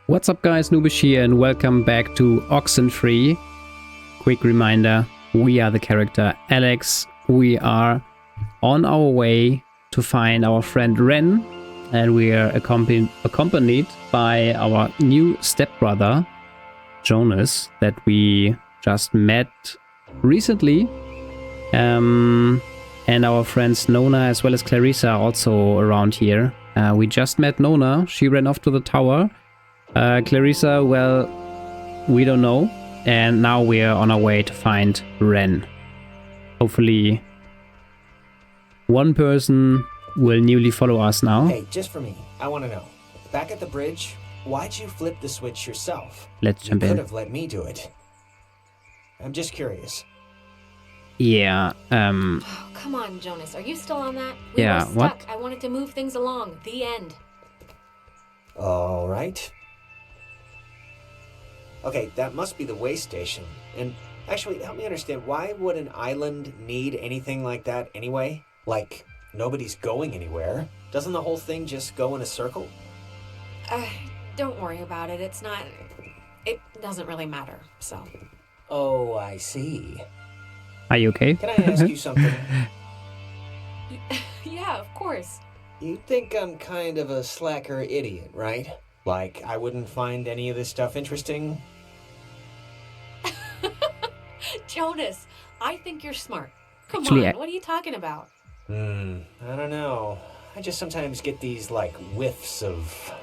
What's up guys, Noobish here and welcome back to Oxenfree. Quick reminder, we are the character Alex. We are on our way to find our friend Ren and we are accompanied by our new stepbrother Jonas that we just met recently. And our friends Nona as well as Clarissa are also around here. We just met Nona, she ran off to the tower. Clarissa, well, we don't know. And now we're on our way to find Ren. Hopefully one person will newly follow us now. Hey, just for me, I want to know. Back at the bridge, why'd you flip the switch yourself? Let's jump in. You could have let me do it. I'm just curious. Yeah, Oh, come on, Jonas. Are you still on that? We Yeah, were what? stuck. I wanted to move things along. The end. All right. Okay, that must be the way station. And actually, help me understand, why would an island need anything like that anyway? Like, nobody's going anywhere. Doesn't the whole thing just go in a circle? Don't worry about it. It doesn't really matter, so. Oh, I see. are you okay? Can I ask you something? Yeah, of course. You think I'm kind of a slacker idiot, right? Like, I wouldn't find any of this stuff interesting? Jonas, I think you're smart. Come Actually, on, what are you talking about? I don't know. I just sometimes get these, like, whiffs of...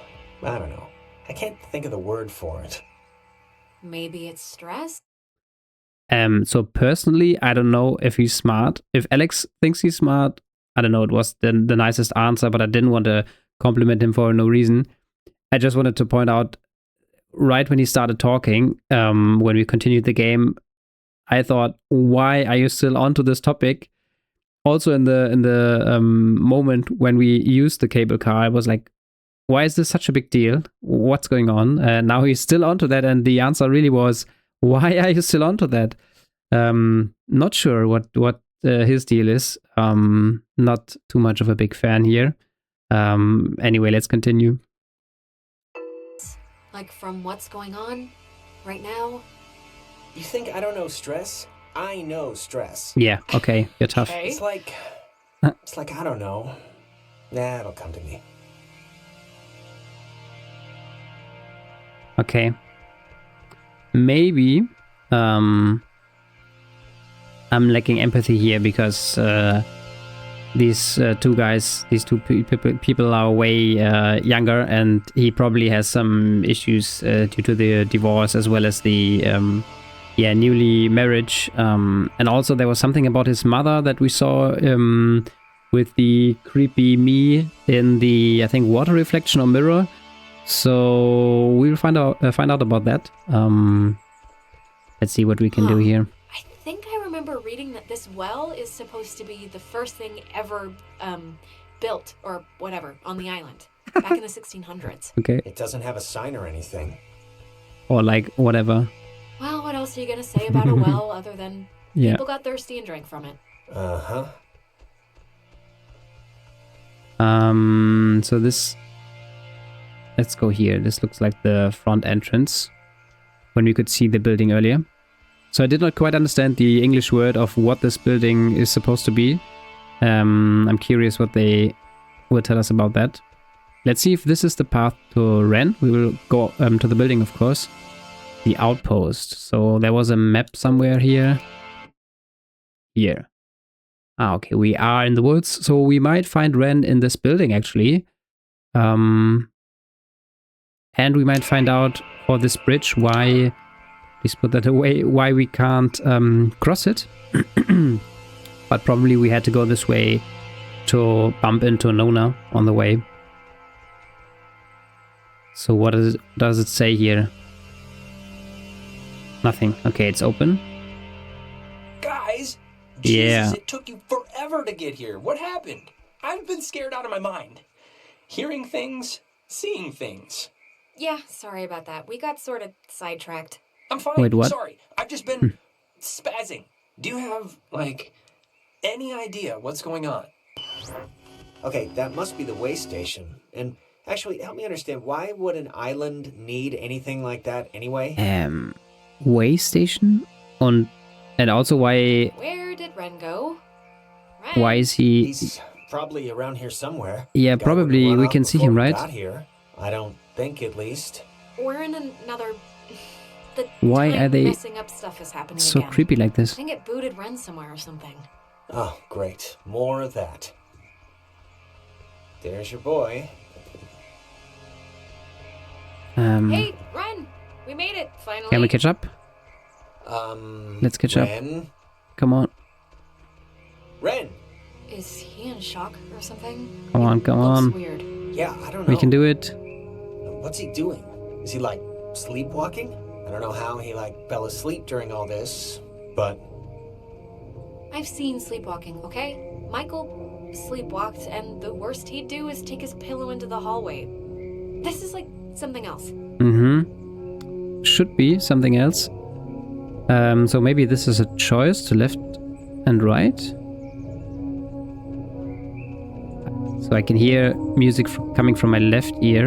I don't know. I can't think of the word for it. Maybe it's stress? So personally, I don't know if he's smart. If Alex thinks he's smart, I don't know, it was the nicest answer, but I didn't want to compliment him for no reason. I just wanted to point out, right when he started talking, when we continued the game, I thought, why are you still onto this topic? Also in the moment when we used the cable car, I was like, why is this such a big deal? What's going on? And now he's still onto that, and the answer really was, why are you still onto that? Not sure what his deal is. Not too much of a big fan here. Anyway, let's continue. Like from what's going on right now? You think I don't know stress? I know stress. Yeah, okay, you're tough. Okay. It's like, I don't know. Nah, it'll come to me. Okay. Maybe I'm lacking empathy here because these two people are way younger, and he probably has some issues due to the divorce as well as the newly marriage. And also there was something about his mother that we saw with the creepy me in the, I think, water reflection or mirror. So we'll find out about that. Let's see what we can do here. I think I remember reading that this well is supposed to be the first thing ever built or whatever on the island back in the 1600s. Okay. It doesn't have a sign or anything. Or like whatever. Well, what else are you going to say about a well other than Yeah. people got thirsty and drank from it? Uh-huh. So this, let's go here. This looks like the front entrance when we could see the building earlier. So I did not quite understand the English word of what this building is supposed to be. I'm curious what they will tell us about that. Let's see if this is the path to Ren. We will go to the building, of course. The outpost. So there was a map somewhere here. Here. Ah, okay. We are in the woods. So we might find Ren in this building, actually. And we might find out for this bridge why... Please put that away. Why we can't cross it. But probably we had to go this way to bump into Nona on the way. So what does it say here? Nothing. Okay, it's open. Guys, Yeah. Jesus, it took you forever to get here. What happened? I've been scared out of my mind. Hearing things, seeing things. Yeah, sorry about that. We got sort of sidetracked. I'm fine. Wait, what? Sorry, I've just been spazzing. Do you have, like, any idea what's going on? Okay, that must be the way station. And Actually, help me understand, why would an island need anything like that anyway? Way station? And also why Where did Ren go? Ren? why is he... He's probably around here somewhere. Yeah, Guy probably wouldn't run we off can see before him, we right? Got here. I don't think, at least. We're in another... The Why time are they messing up stuff is happening so again. creepy like I this? think it booted Ren somewhere or something. Oh, great. More of that. There's your boy. Hey, Ren! We made it, finally. Can we catch up? Let's catch up. Ren? Come on. Ren! Is he in shock or something? Come on, He come looks on. weird. Yeah, I don't know. We can do it. What's he doing? Is he, like, sleepwalking? I don't know how he, like, fell asleep during all this, but... I've seen sleepwalking, okay? Michael sleepwalked, and the worst he'd do is take his pillow into the hallway. This is like something else. Should be something else. So maybe this is a choice to left and right. So I can hear music coming from my left ear.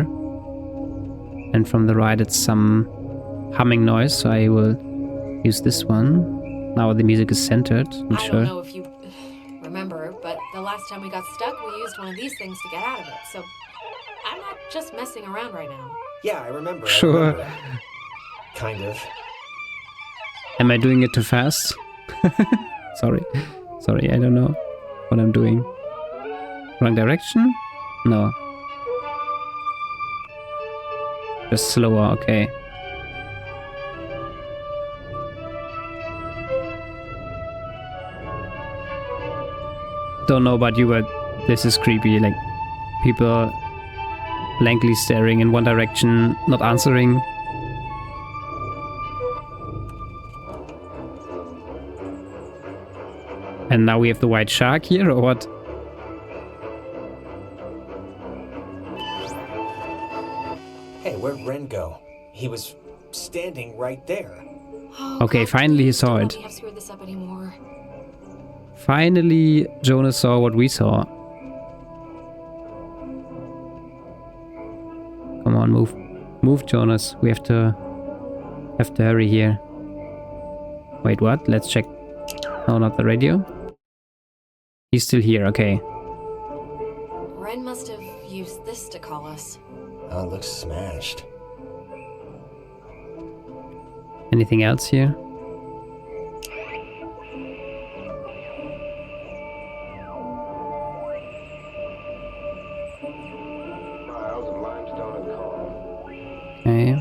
And from the right it's some humming noise, so I will use this one. Now the music is centered, I'm I sure. don't know if you remember, but the last time we got stuck, we used one of these things to get out of it. So I'm not just messing around right now. Yeah, I remember. Sure. I remember. Kind of. Am I doing it too fast? Sorry, I don't know what I'm doing. Wrong direction? No. Just slower, okay. Don't know about you, but this is creepy. Like, people blankly staring in one direction, not answering. And now we have the white shark here, or what? Hey, where'd Ren go? He was standing right there. Oh, Okay, God, finally he please saw don't it. let me have screwed this up anymore. Finally, Jonas saw what we saw. Come on, move. Move, Jonas. We have to hurry here. Wait, what? Let's check. No, not the radio. He's still here, okay. Ren must have used this to call us. Oh, it looks smashed. Anything else here? Okay.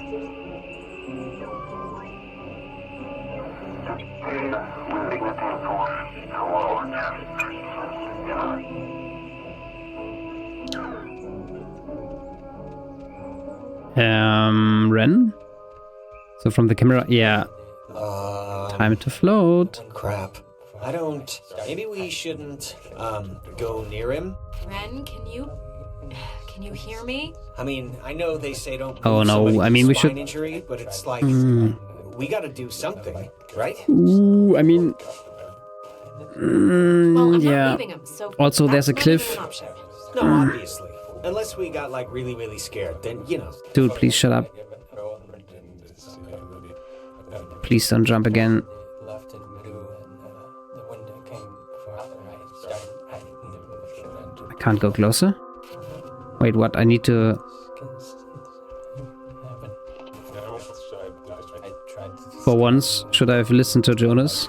Ren? So from the camera, yeah. Time to float. Crap. I don't... Maybe we shouldn't, go near him? Ren, can you hear me? I mean, I know they say don't... Oh, move no, somebody I with mean, we spine should- injury, but it's like... We gotta do something, right? Ooh, I mean... Well, I'm yeah. not leaving him, so Also, there's that's a not cliff. even an option. No, obviously. Unless we got, like, really, really scared, then, you know. Dude, please shut up. Please don't jump again. I can't go closer. Wait, what? I need to... For once, should I have listened to Jonas?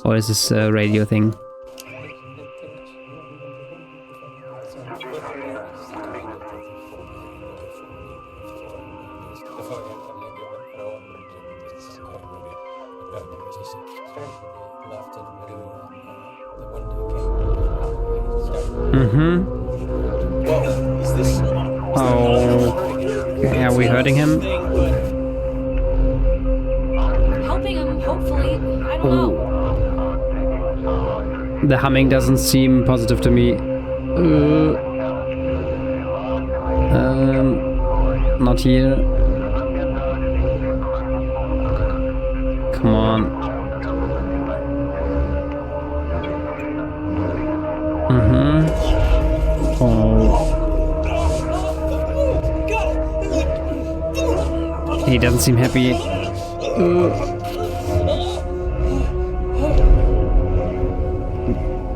Or is this a radio thing? Whoa, is this... Oh. Okay, are we hurting him? Helping him, hopefully. I don't know. The humming doesn't seem positive to me. Not here. Come on. Oh. He doesn't seem happy.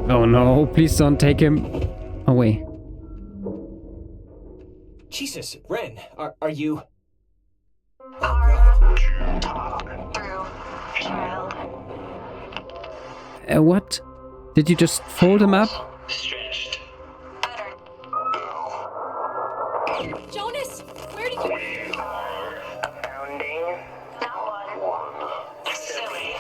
Oh no, please don't take him away. Jesus, Ren, are you... Talk through, child. What? Did you just fold him up? Stretched. Better. Jonas, where did you... Abounding. Not one. Silly.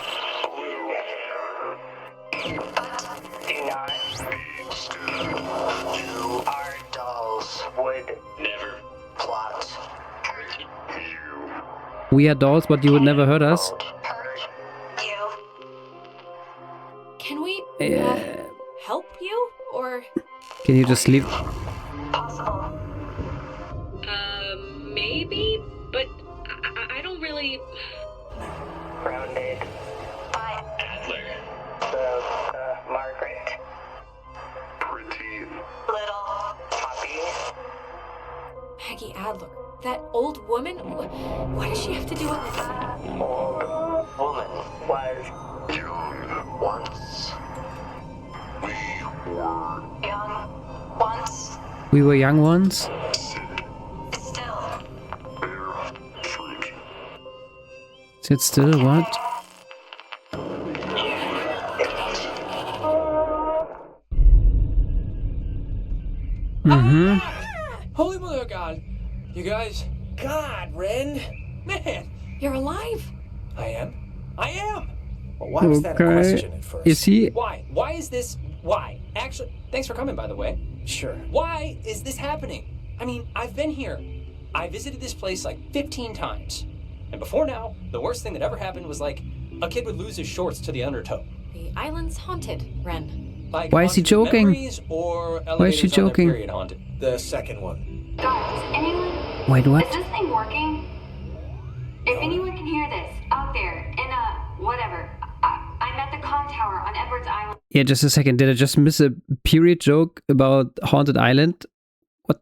But do not be still. You are dolls. Would never plot. Hurt you. We are dolls, but you would never hurt us. Hurt you. Can we help you? Or... Can you just leave? Possible. Maybe? But I don't really... Grounded. By Adler. The, Margaret. Pretty. Little. Poppy. Maggie Adler. That old woman? What does she have to do with it? Old woman was young once. We were young once. We were young ones. Still. Fruit. Sit still, what? Mm-hmm. Holy mother of God. You guys... God, Ren! Man! You're alive? I am. I am! Well, why was that a Okay. question at first? Is he? Why? Why is this... Why? Actually, thanks for coming, by the way. Sure. Why is this happening? I mean, I've been here. I visited this place like 15 times. And before now, the worst thing that ever happened was like a kid would lose his shorts to the undertow. The island's haunted, Ren. Like Why is he haunted joking? memories or Why is she elevators on their joking? period haunted. The second one. Guys, anyone? Wait, what? Is this thing working? If anyone can hear this, out there, in whatever. I'm at the comm tower on Edwards Island. Yeah, just a second. Did I just miss a period joke about Haunted Island? What?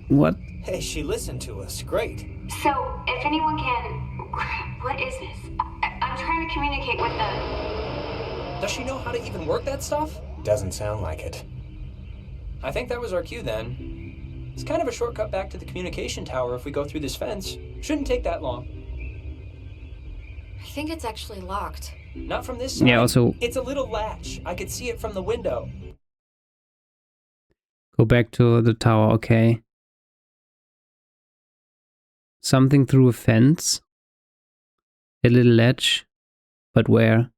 What? Hey, she listened to us. Great. So, if anyone can... What is this? I'm trying to communicate with the... Does she know how to even work that stuff? Doesn't sound like it. I think that was our cue then. It's kind of a shortcut back to the communication tower if we go through this fence. Shouldn't take that long. I think it's actually locked. Not from this side. Yeah, also It's a little latch. I could see it from the window. go back to the tower, okay. Something through a fence. A little ledge. But where?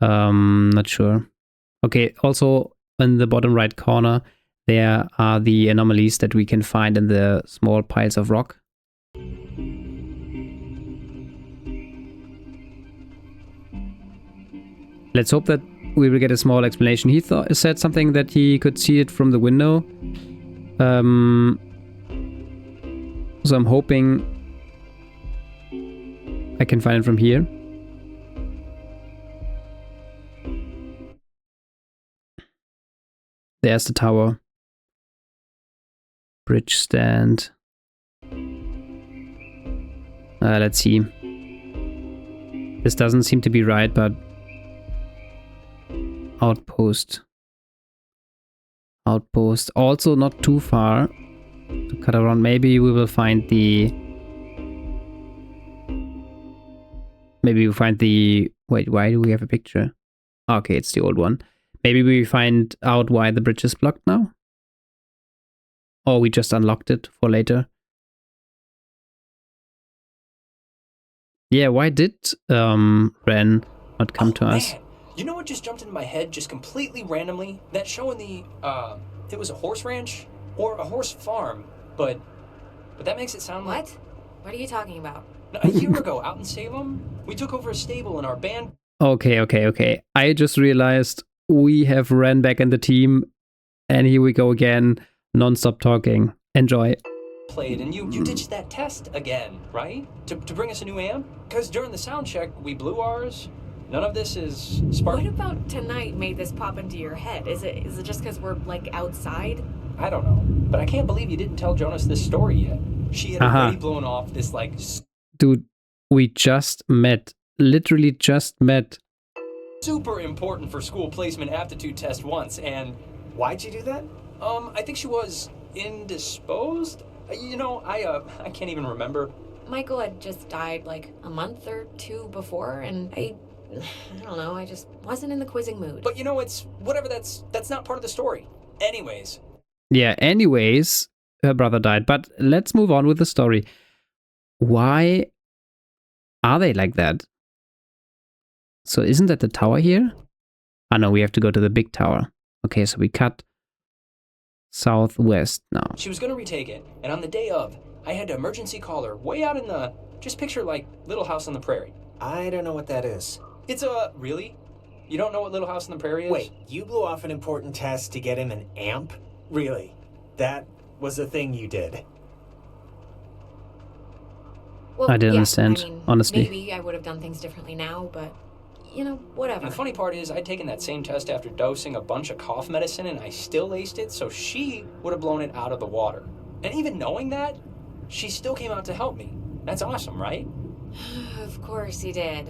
Not sure. Okay, also in the bottom right corner, there are the anomalies that we can find in the small piles of rock. Let's hope that we will get a small explanation. He said something that he could see it from the window. So I'm hoping I can find it from here. There's the tower. Bridge stand. Let's see. This doesn't seem to be right, but... Outpost. Outpost. Also not too far to cut around. Maybe we will find the... Maybe we'll find the... Wait, why do we have a picture? Okay, it's the old one. Maybe we find out why the bridge is blocked now? Or we just unlocked it for later? Yeah, why did Ren not come to us? Man. You know what just jumped into my head just completely randomly? That show in the, it was a horse ranch? Or a horse farm, but that makes it sound like... What? What are you talking about? A year ago, out in Salem, we took over a stable and our band... Okay. I just realized we have Ren back in the team, and here we go again, non-stop talking. Enjoy. played, and you ditched that test again, right? To bring us a new amp? Because during the sound check, we blew ours. None of this is spark... What about tonight made this pop into your head? Is it just because we're, like, outside? I don't know, but I can't believe you didn't tell Jonas this story yet. she had Aha. already blown off this like Dude, we just met. Literally just met. super important for school placement aptitude test once, and Why'd you do that? I think she was indisposed. You know, I can't even remember. Michael had just died like a month or two before, and I don't know, I just wasn't in the quizzing mood. But you know, it's whatever. That's not part of the story. Anyways, Yeah, anyways, her brother died. But let's move on with the story. Why are they like that? So isn't that the tower here? Ah, no, we have to go to the big tower. Okay, so we cut southwest now. she was gonna retake it, and on the day of, I had to emergency call her way out in the. Just picture like Little House on the Prairie. I don't know what that is. It's really? You don't know what Little House on the Prairie is? Wait, you blew off an important test to get him an amp? Really? That was a thing you did? Well, I didn't yeah, understand, I mean, honestly. Maybe I would have done things differently now, but, you know, whatever. And the funny part is, I'd taken that same test after dosing a bunch of cough medicine, and I still aced it, so she would have blown it out of the water. And even knowing that, she still came out to help me. That's awesome, right? Of course he did.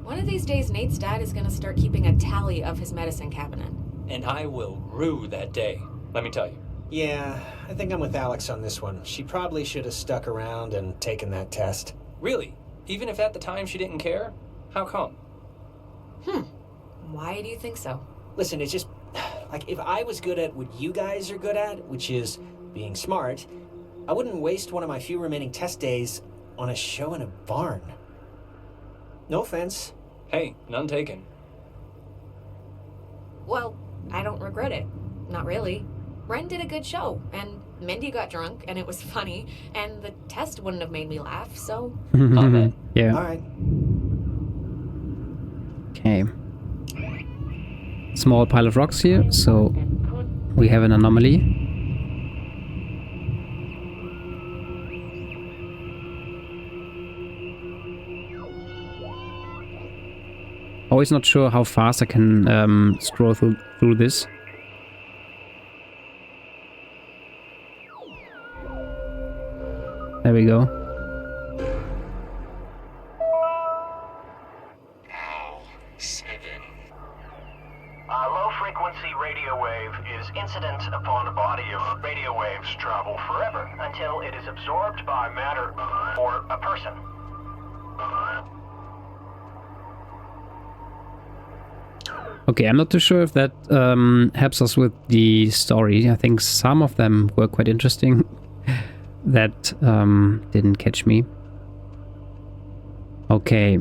One of these days, Nate's dad is going to start keeping a tally of his medicine cabinet. And I will rue that day, let me tell you. Yeah, I think I'm with Alex on this one. She probably should have stuck around and taken that test. Really? Even if at the time she didn't care? How come? Why do you think so? Listen, it's just, like, if I was good at what you guys are good at, which is being smart, I wouldn't waste one of my few remaining test days on a show in a barn. No offense. Hey, none taken. Well, I don't regret it. Not really. Ren did a good show, and Mindy got drunk, and it was funny, and the test wouldn't have made me laugh, so... Yeah. All right. Okay. Small pile of rocks here, so we have an anomaly. Always not sure how fast I can scroll through this. There we go. A low-frequency radio wave is incident upon a body of radio waves travel forever until it is absorbed by matter or a person. Okay, I'm not too sure if that helps us with the story. I think some of them were quite interesting. That didn't catch me. Okay.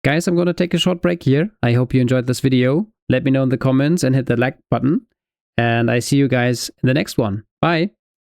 Guys, I'm gonna take a short break here. I hope you enjoyed this video. Let me know in the comments and hit the like button. And I see you guys in the next one. Bye!